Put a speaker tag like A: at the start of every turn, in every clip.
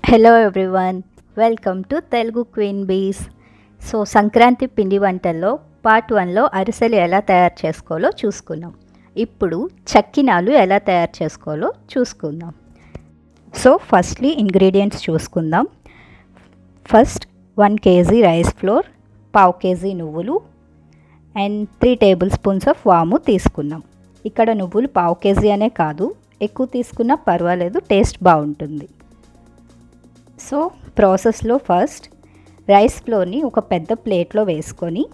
A: Hello everyone, welcome to Telugu queen bees. So Sankranti పిండి వంటల్లో part 1లో అరిసెలు ఎలా తయారు చేసుకోవాలో చూసుకున్నాం. ఇప్పుడు చక్కినాలు ఎలా తయారు చేసుకోవాలో చూసుకుందాం. సో ఫస్ట్లీ ఇంగ్రీడియంట్స్ చూసుకుందాం. First 1 kg rice flour, 1/2 kg నువ్వులు అండ్ 3 టేబుల్ స్పూన్స్ ఆఫ్ వాము తీసుకున్నాం. ఇక్కడ నువ్వులు 1/2 kg అనే కాదు, ఎక్కువ తీసుకున్నా పర్వాలేదు, టేస్ట్ బాగుంటుంది. సో ప్రాసెస్లో ఫస్ట్ రైస్ ఫ్లోర్ని ఒక పెద్ద ప్లేట్లో వేసుకొని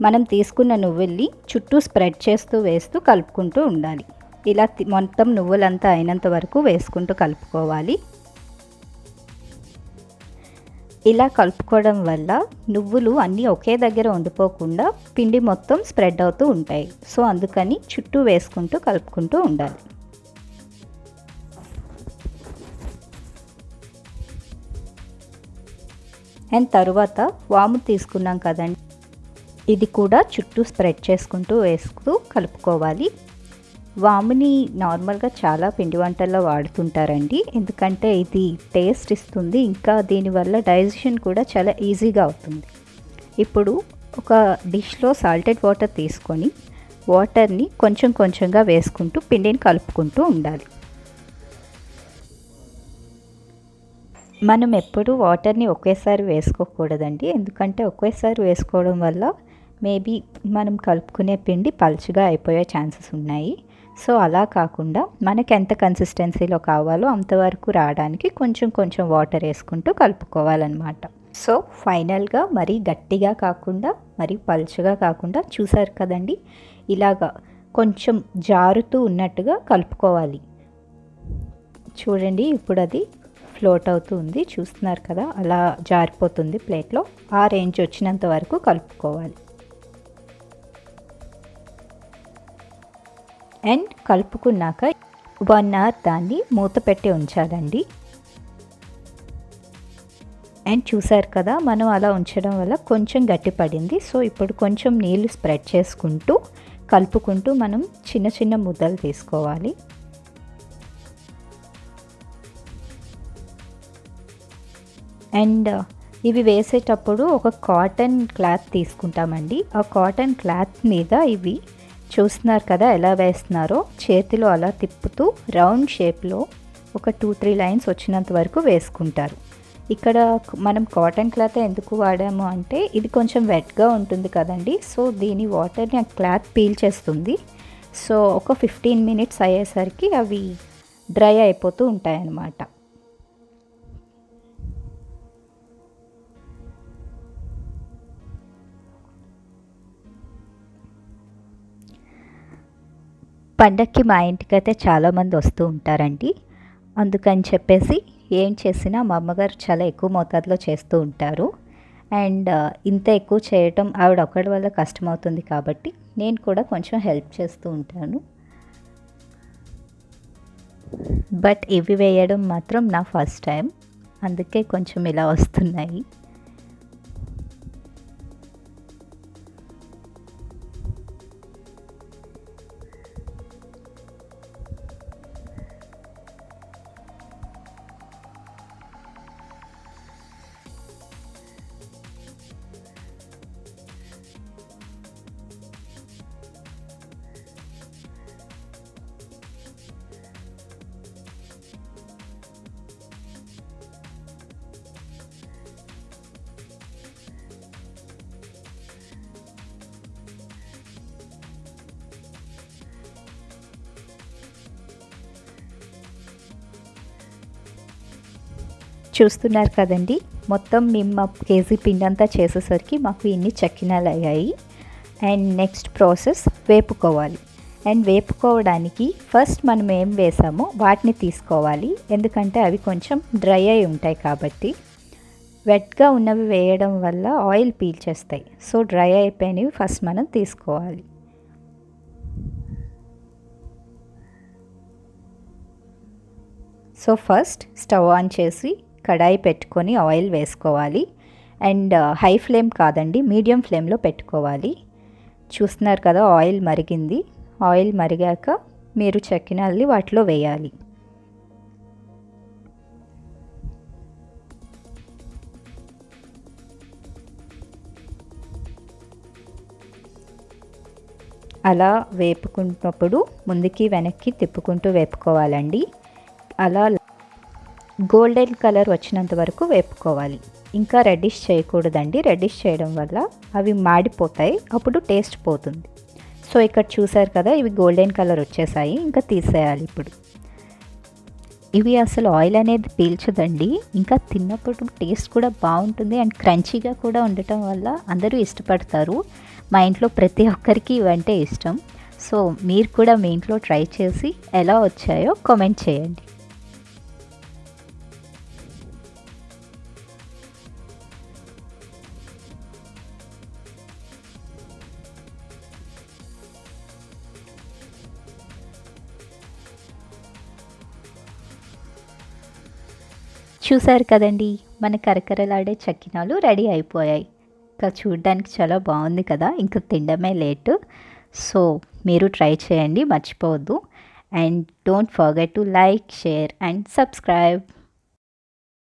A: మనం తీసుకున్న నువ్వుల్ని చుట్టూ స్ప్రెడ్ చేస్తూ వేస్తూ కలుపుకుంటూ ఉండాలి. ఇలా మొత్తం నువ్వులంతా అయినంత వరకు వేసుకుంటూ కలుపుకోవాలి. ఇలా కలుపుకోవడం వల్ల నువ్వులు అన్నీ ఒకే దగ్గర ఉండిపోకుండా పిండి మొత్తం స్ప్రెడ్ అవుతూ ఉంటాయి. సో అందుకని చుట్టూ వేసుకుంటూ కలుపుకుంటూ ఉండాలి. అండ్ తరువాత వాము తీసుకున్నాం కదండి, ఇది కూడా చుట్టూ స్ప్రెడ్ చేసుకుంటూ వేస్తూ కలుపుకోవాలి. వాముని నార్మల్గా చాలా పిండి వంటల్లో వాడుతుంటారండి, ఎందుకంటే ఇది టేస్ట్ ఇస్తుంది, ఇంకా దీనివల్ల డైజెషన్ కూడా చాలా ఈజీగా అవుతుంది. ఇప్పుడు ఒక డిష్లో సాల్టెడ్ వాటర్ తీసుకొని వాటర్ని కొంచెం కొంచెంగా వేసుకుంటూ పిండిని కలుపుకుంటూ ఉండాలి. మనం ఎప్పుడు వాటర్ని ఒకేసారి వేసుకోకూడదండి, ఎందుకంటే ఒకేసారి వేసుకోవడం వల్ల మేబీ మనం కలుపుకునే పిండి పలుచగా అయిపోయే ఛాన్సెస్ ఉన్నాయి. సో అలా కాకుండా మనకి ఎంత కన్సిస్టెన్సీలో కావాలో అంతవరకు రావడానికి కొంచెం కొంచెం వాటర్ వేసుకుంటూ కలుపుకోవాలన్నమాట. సో ఫైనల్గా మరీ గట్టిగా కాకుండా మరీ పలుచగా కాకుండా చూసారు కదండి, ఇలాగా కొంచెం జారుతూ ఉన్నట్టుగా కలుపుకోవాలి. చూడండి, ఇప్పుడు అది ఫ్లోట్ అవుతూ ఉంది, చూస్తున్నారు కదా, అలా జారిపోతుంది ప్లేట్లో. ఆ రేంజ్ వచ్చినంత వరకు కలుపుకోవాలి. అండ్ కలుపుకున్నాక 1 hour దాన్ని మూత పెట్టి ఉంచాలండి. అండ్ చూసారు కదా, మనం అలా ఉంచడం వల్ల కొంచెం గట్టిపడింది. సో ఇప్పుడు కొంచెం నీళ్ళు స్ప్రెడ్ చేసుకుంటూ కలుపుకుంటూ మనం చిన్న చిన్న ముద్దలు తీసుకోవాలి. అండ్ ఇవి వేసేటప్పుడు ఒక కాటన్ క్లాత్ తీసుకుంటామండి. ఆ కాటన్ క్లాత్ మీద ఇవి చూస్తున్నారు కదా ఎలా వేస్తున్నారో, చేతిలో అలా తిప్పుతూ రౌండ్ షేప్లో ఒక 2-3 లైన్స్ వచ్చినంత వరకు వేసుకుంటారు. ఇక్కడ మనం కాటన్ క్లాత్ ఎందుకు వాడాము అంటే ఇది కొంచెం వెట్గా ఉంటుంది కదండి, సో దీని వాటర్ని ఆ క్లాత్ పీల్ చేస్తుంది. సో ఒక 15 minutes అయ్యేసరికి అవి డ్రై అయిపోతూ ఉంటాయన్నమాట. పండక్కి మా ఇంటికైతే చాలామంది వస్తూ ఉంటారండి, అందుకని చెప్పేసి ఏం చేసినా మా అమ్మగారు చాలా ఎక్కువ మోతాదులో చేస్తూ ఉంటారు. అండ్ ఇంత ఎక్కువ చేయటం ఆవిడ ఒక్కడి వల్ల కష్టమవుతుంది కాబట్టి నేను కూడా కొంచెం హెల్ప్ చేస్తూ ఉంటాను. బట్ ఇవి వేయడం మాత్రం నా ఫస్ట్ టైం, అందుకే కొంచెం ఇలా వస్తున్నాయి. చూస్తున్నారు కదండి, మొత్తం మేము 1 kg పిండి అంతా చేసేసరికి మాకు ఇన్ని చక్కినాలు అయ్యాయి. అండ్ నెక్స్ట్ ప్రాసెస్ వేపుకోవాలి. అండ్ వేపుకోవడానికి ఫస్ట్ మనం ఏం వేసామో వాటిని తీసుకోవాలి, ఎందుకంటే అవి కొంచెం డ్రై అయి ఉంటాయి కాబట్టి. వెట్గా ఉన్నవి వేయడం వల్ల ఆయిల్ పీల్చేస్తాయి. సో డ్రై అయిపోయినవి ఫస్ట్ మనం తీసుకోవాలి. సో ఫస్ట్ స్టవ్ ఆన్ చేసి కడాయి పెట్టుకొని ఆయిల్ వేసుకోవాలి. అండ్ హై ఫ్లేమ్ కాదండి, మీడియం ఫ్లేమ్లో పెట్టుకోవాలి. చూస్తున్నారు కదా, ఆయిల్ మరిగింది. ఆయిల్ మరిగాక మీరు చక్కినాల్ని వాటిలో వేయాలి. అలా వేపుకున్నప్పుడు ముందుకి వెనక్కి తిప్పుకుంటూ వేపుకోవాలండి. అలా గోల్డెన్ కలర్ వచ్చినంత వరకు వేపుకోవాలి. ఇంకా రెడ్డిష్ చేయకూడదండి. రెడ్డిష్ చేయడం వల్ల అవి మాడిపోతాయి, అప్పుడు టేస్ట్ పోతుంది. సో ఇక్కడ చూసారు కదా, ఇవి గోల్డెన్ కలర్ వచ్చేసాయి. ఇంకా తీసేయాలి ఇప్పుడు. ఇవి అసలు ఆయిల్ అనేది పీల్చదండి, ఇంకా తిన్నప్పుడు టేస్ట్ కూడా బాగుంటుంది అండ్ క్రంచీగా కూడా ఉండటం వల్ల అందరూ ఇష్టపడతారు. మా ఇంట్లో ప్రతి ఒక్కరికి ఇవంటే ఇష్టం. సో మీరు కూడా మీ ఇంట్లో ట్రై చేసి ఎలా వచ్చాయో కామెంట్ చేయండి. చూసారు కదండి, మన కరకరలాడే చక్కినాలు రెడీ అయిపోయాయి. ఇంకా చూడడానికి చాలా బాగుంది కదా, ఇంకా తినడమే లేటు. సో మీరు ట్రై చేయండి, మర్చిపోవద్దు. And don't forget to like, share and subscribe.